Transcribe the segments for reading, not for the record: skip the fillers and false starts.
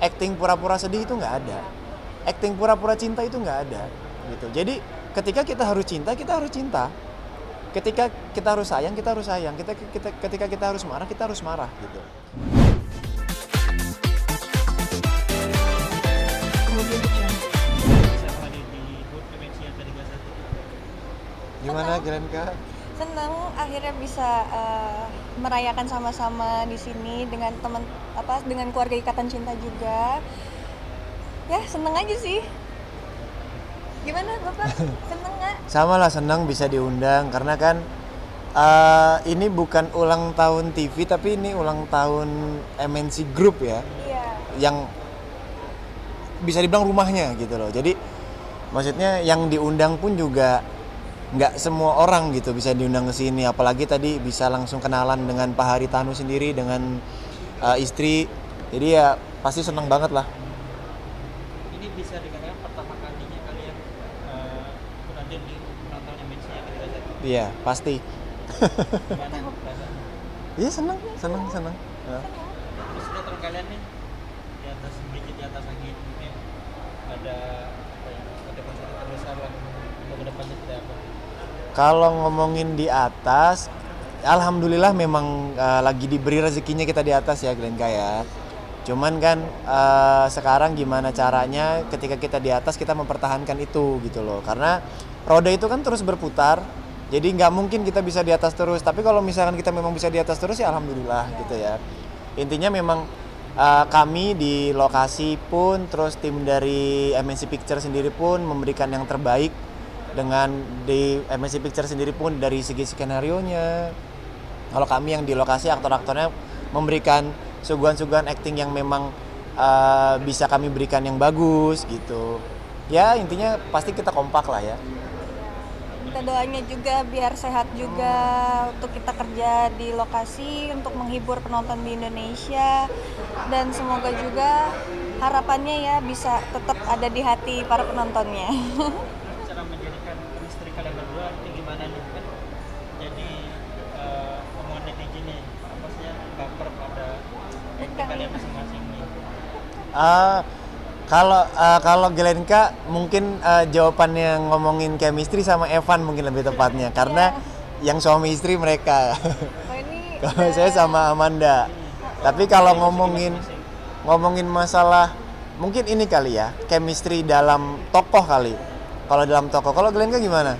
acting pura-pura sedih itu nggak ada, acting pura-pura cinta itu nggak ada gitu. Jadi ketika kita harus cinta, kita harus cinta. Ketika kita harus sayang, kita harus sayang. Ketika kita harus marah, kita harus marah gitu. Gimana Glenka? Senang akhirnya bisa merayakan sama-sama di sini dengan dengan keluarga Ikatan Cinta juga. Ya, seneng aja sih. Gimana Bapak? Seneng nggak? Sama lah, senang bisa diundang karena kan ini bukan ulang tahun TV tapi ini ulang tahun MNC Group ya. Iya. Yang bisa dibilang rumahnya gitu loh. Jadi maksudnya yang diundang pun juga nggak semua orang gitu bisa diundang ke sini, apalagi tadi bisa langsung kenalan dengan Pak Haritanu sendiri dengan istri. Jadi ya pasti senang banget lah. Ini bisa dikatakan pertama kalinya kalian hadir di ulang tahun MNC yang kedua tadi. Iya, pasti. Gimana rasanya? Iya, senang. Ya. Terus sinetron kalian nih di atas sedikit di atas angin ini ada apa ya? Ada konsep terbesar lah untuk kedepannya tidak apa? Kalau ngomongin di atas, alhamdulillah memang lagi diberi rezekinya kita di atas ya Glenka ya. Cuman kan sekarang gimana caranya ketika kita di atas kita mempertahankan itu gitu loh. Karena roda itu kan terus berputar, jadi nggak mungkin kita bisa di atas terus. Tapi kalau misalkan kita memang bisa di atas terus ya alhamdulillah gitu ya. Intinya memang kami di lokasi pun, terus tim dari MNC Picture sendiri pun memberikan yang terbaik. Dengan di MNC Picture sendiri pun dari segi skenario-nya, kalau kami yang di lokasi aktor-aktornya memberikan suguhan-suguhan acting yang memang bisa kami berikan yang bagus gitu. Ya intinya pasti kita kompak lah ya. Minta doanya juga biar sehat juga untuk kita kerja di lokasi untuk menghibur penonton di Indonesia, dan semoga juga harapannya ya bisa tetap ada di hati para penontonnya. Cara menjadikan chemistry kalian berdua ini gimana nih kan? Jadi omongan netizen nih, apa sih ya baper pada acting kalian masing-masing nih? Kalau Glenka mungkin jawabannya ngomongin chemistry sama Evan mungkin lebih tepatnya karena yang suami istri mereka. Oh, ini Kalau saya sama Amanda. Tapi kalau ngomongin masalah mungkin ini kali ya, chemistry dalam tokoh kali. Kalau dalam tokoh, kalau Glenka gimana?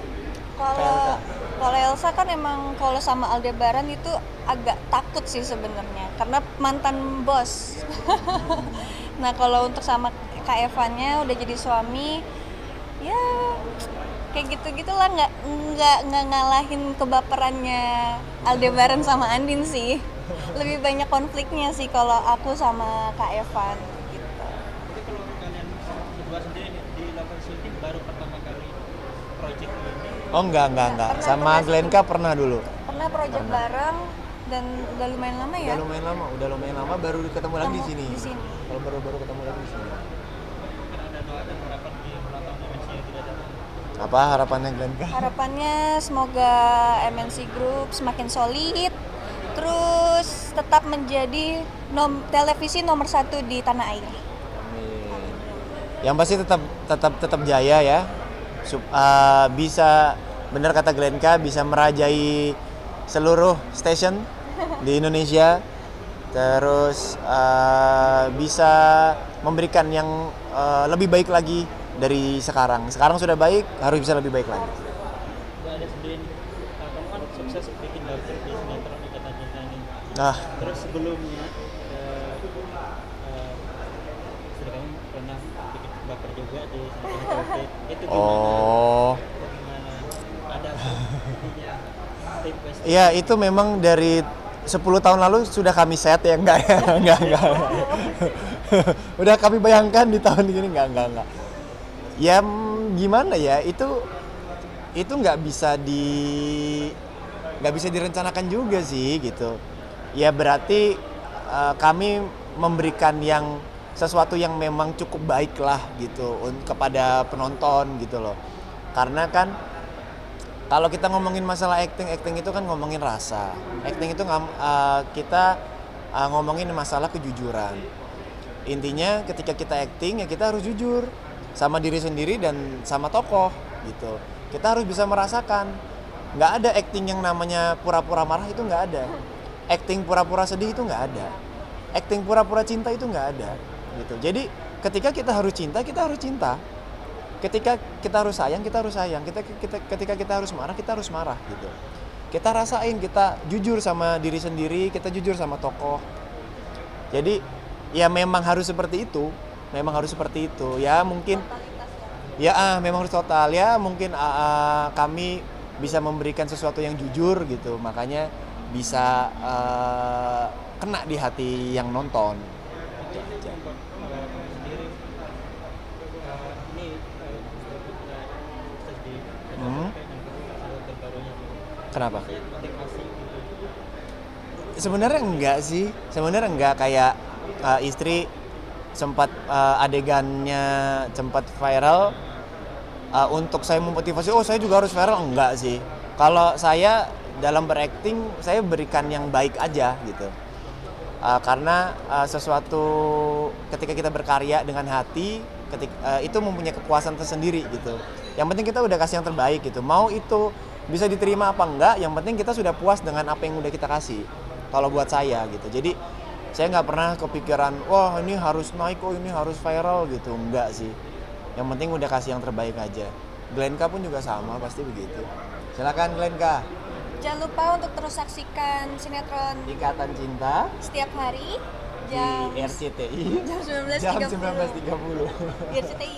Kalau Elsa kan emang kalau sama Aldebaran itu agak takut sih sebenarnya karena mantan bos. Nah kalau untuk sama Kak Evannya udah jadi suami, ya kayak gitu-gitulah, nggak ngalahin kebaperannya Aldebaran sama Andin sih. Lebih banyak konfliknya sih kalau aku sama Kak Evan gitu. Jadi kalau kalian berdua sendiri di lapangan syuting baru pertama kali project ini. Oh enggak. Sama Glenka pernah dulu. Pernah project bareng dan udah lumayan lama ya. Udah lumayan lama baru ketemu lagi di sini. Di sini. Kalau baru ketemu lagi di sini. Mungkin ada doa dan harapan di ulang tahun MNC yang tidak datang. Apa harapannya Glenka? Harapannya semoga MNC Group semakin solid, terus tetap menjadi televisi nomor 1 di tanah air. Amin. Yang pasti tetap jaya ya. Bisa benar kata Glenka, bisa merajai seluruh stasiun di Indonesia. Terus bisa memberikan yang lebih baik lagi dari sekarang. Sekarang sudah baik, harus bisa lebih baik lagi. Udah ada sendiri. Kamu kan sukses bikin dapur di sinetron Ikatan Cinta ini. Nah, Terus sebelumnya istri kamu pernah bikin baper juga di sinetron Covid. Itu gimana? oh, Itu gimana? Ada buktinya? Step by step. ya itu memang dari 10 tahun lalu sudah kami set ya, enggak ya, enggak. Udah kami bayangkan di tahun ini enggak. Ya gimana ya, itu nggak bisa direncanakan juga sih gitu. Ya berarti kami memberikan sesuatu yang memang cukup baik lah gitu kepada penonton gitu loh. Karena kan kalau kita ngomongin masalah acting itu kan ngomongin rasa. Acting itu kita ngomongin masalah kejujuran. Intinya ketika kita acting ya kita harus jujur sama diri sendiri dan sama tokoh gitu. Kita harus bisa merasakan. Nggak ada acting yang namanya pura-pura marah, itu nggak ada. Acting pura-pura sedih itu nggak ada. Acting pura-pura cinta itu nggak ada gitu. Jadi ketika kita harus cinta, kita harus cinta. Ketika kita harus sayang, kita harus sayang. Ketika kita harus marah, kita harus marah gitu. Kita rasain, kita jujur sama diri sendiri, kita jujur sama tokoh. Jadi ya memang harus seperti itu. Memang harus seperti itu. Ya mungkin memang harus total. Ya mungkin kami bisa memberikan sesuatu yang jujur gitu. Makanya bisa kena di hati yang nonton. Itu aja. Untuk kamu sendiri ini sedih terbarunya Kenapa? motivasi gitu. Sebenarnya enggak kayak istri sempat adegannya sempat viral untuk saya memotivasi, oh saya juga harus viral, enggak sih. Kalau saya dalam berakting saya berikan yang baik aja gitu. Karena sesuatu ketika kita berkarya dengan hati, itu mempunyai kepuasan tersendiri gitu. Yang penting kita udah kasih yang terbaik gitu. Mau itu bisa diterima apa enggak, yang penting kita sudah puas dengan apa yang udah kita kasih. Kalau buat saya gitu. Jadi saya nggak pernah kepikiran, wah ini harus naik, oh ini harus viral gitu. Enggak sih. Yang penting udah kasih yang terbaik aja. Glenka pun juga sama, pasti begitu. Silakan Glenka. Jangan lupa untuk terus saksikan sinetron Ikatan Cinta setiap hari di jam RCTI jam jam 19.30 19.30. di RCTI.